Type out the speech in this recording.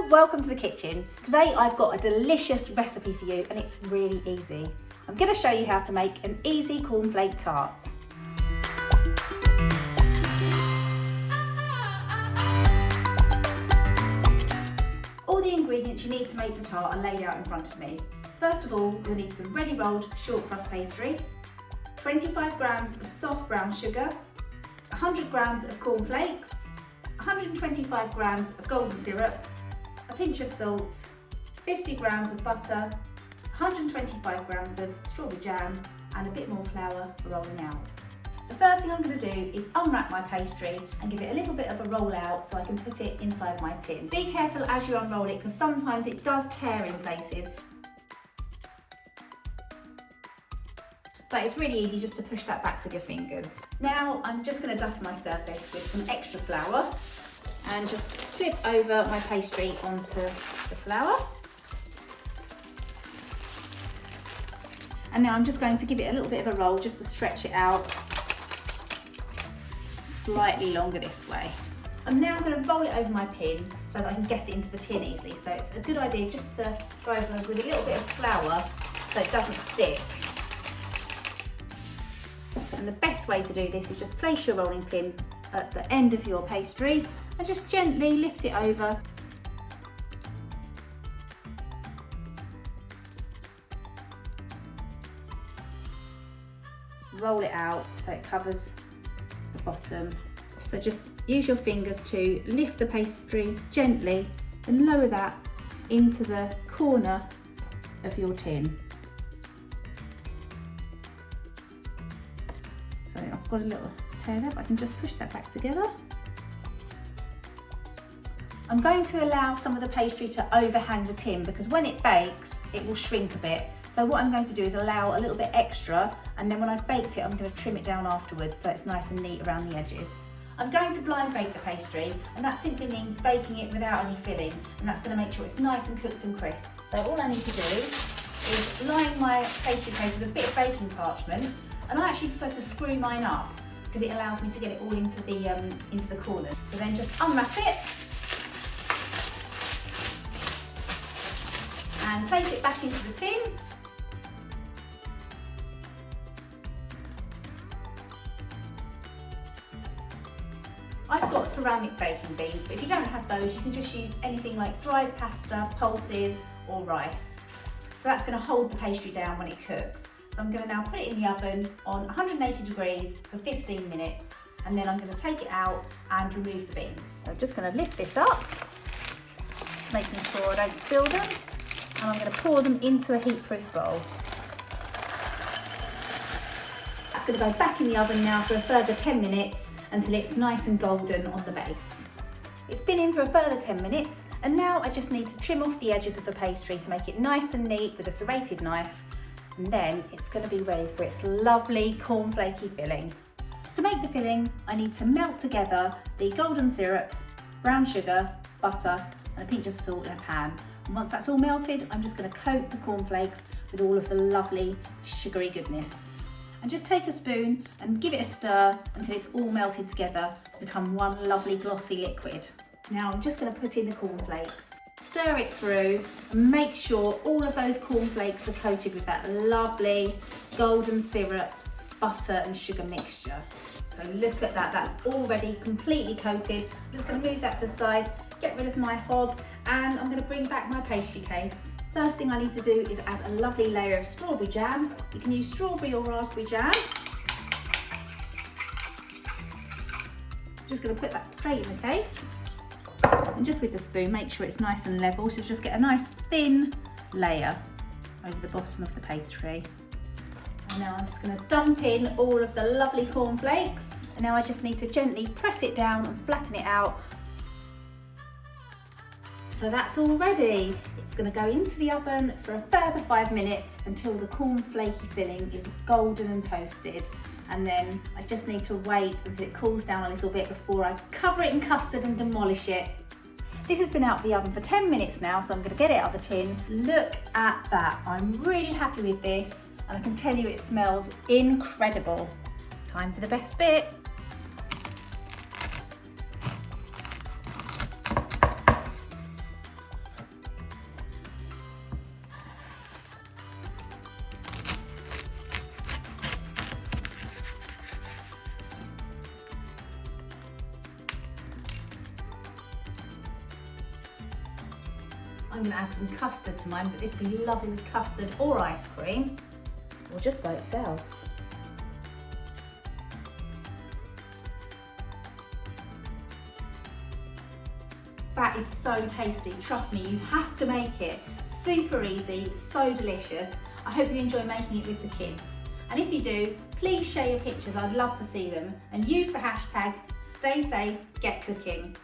Hello, welcome to the kitchen. Today I've got a delicious recipe for you and it's really easy. I'm going to show you how to make an easy cornflake tart. All the ingredients you need to make the tart are laid out in front of me. First of all, you'll need some ready rolled short crust pastry, 25 grams of soft brown sugar, 100 grams of cornflakes, 125 grams of golden syrup, a pinch of salt, 50 grams of butter, 125 grams of strawberry jam and a bit more flour for rolling out. The first thing I'm going to do is unwrap my pastry and give it a little bit of a roll out so I can put it inside my tin. Be careful as you unroll it because sometimes it does tear in places. But it's really easy just to push that back with your fingers. Now I'm just going to dust my surface with some extra flour and just flip over my pastry onto the flour. And now I'm just going to give it a little bit of a roll just to stretch it out slightly longer this way. I'm now going to roll it over my pin so that I can get it into the tin easily. So it's a good idea just to go over with a little bit of flour so it doesn't stick. And the best way to do this is just place your rolling pin at the end of your pastry and just gently lift it over. Roll it out so it covers the bottom. So just use your fingers to lift the pastry gently and lower that into the corner of your tin. So I've got a little tear there, but I can just push that back together. I'm going to allow some of the pastry to overhang the tin because when it bakes, it will shrink a bit. So what I'm going to do is allow a little bit extra, and then when I've baked it, I'm going to trim it down afterwards so it's nice and neat around the edges. I'm going to blind bake the pastry, and that simply means baking it without any filling, and that's going to make sure it's nice and cooked and crisp. So all I need to do is line my pastry case with a bit of baking parchment, and I actually prefer to screw mine up because it allows me to get it all into the corner. So then just unwrap it and place it back into the tin. I've got ceramic baking beans, but if you don't have those, you can just use anything like dried pasta, pulses or rice. So that's going to hold the pastry down when it cooks. So I'm going to now put it in the oven on 180 degrees for 15 minutes, and then I'm going to take it out and remove the beans. So I'm just going to lift this up, making sure I don't spill them, and I'm going to pour them into a heat-proof bowl. That's going to go back in the oven now for a further 10 minutes until it's nice and golden on the base. It's been in for a further 10 minutes, and now I just need to trim off the edges of the pastry to make it nice and neat with a serrated knife, and then it's going to be ready for its lovely cornflakey filling. To make the filling, I need to melt together the golden syrup, brown sugar, butter, and a pinch of salt in a pan. And once that's all melted, I'm just going to coat the cornflakes with all of the lovely sugary goodness. And just take a spoon and give it a stir until it's all melted together to become one lovely glossy liquid. Now I'm just going to put in the cornflakes. Stir it through and make sure all of those cornflakes are coated with that lovely golden syrup, butter and sugar mixture. So look at that, that's already completely coated. I'm just going to move that to the side, get rid of my hob, and I'm going to bring back my pastry case. First thing I need to do is add a lovely layer of strawberry jam. You can use strawberry or raspberry jam. Just going to put that straight in the case. And just with the spoon, make sure it's nice and level, so just get a nice thin layer over the bottom of the pastry. And now I'm just going to dump in all of the lovely cornflakes. And now I just need to gently press it down and flatten it out. So that's all ready. It's going to go into the oven for a further 5 minutes until the cornflakey filling is golden and toasted. And then I just need to wait until it cools down a little bit before I cover it in custard and demolish it. This has been out of the oven for 10 minutes now, so I'm going to get it out of the tin. Look at that. I'm really happy with this, and I can tell you it smells incredible. Time for the best bit. I'm going to add some custard to mine, but this would be lovely with custard or ice cream, or just by itself. That is so tasty, trust me, you have to make it. Super easy, so delicious. I hope you enjoy making it with the kids. And if you do, please share your pictures, I'd love to see them. And use the hashtag StaySafeGetCooking.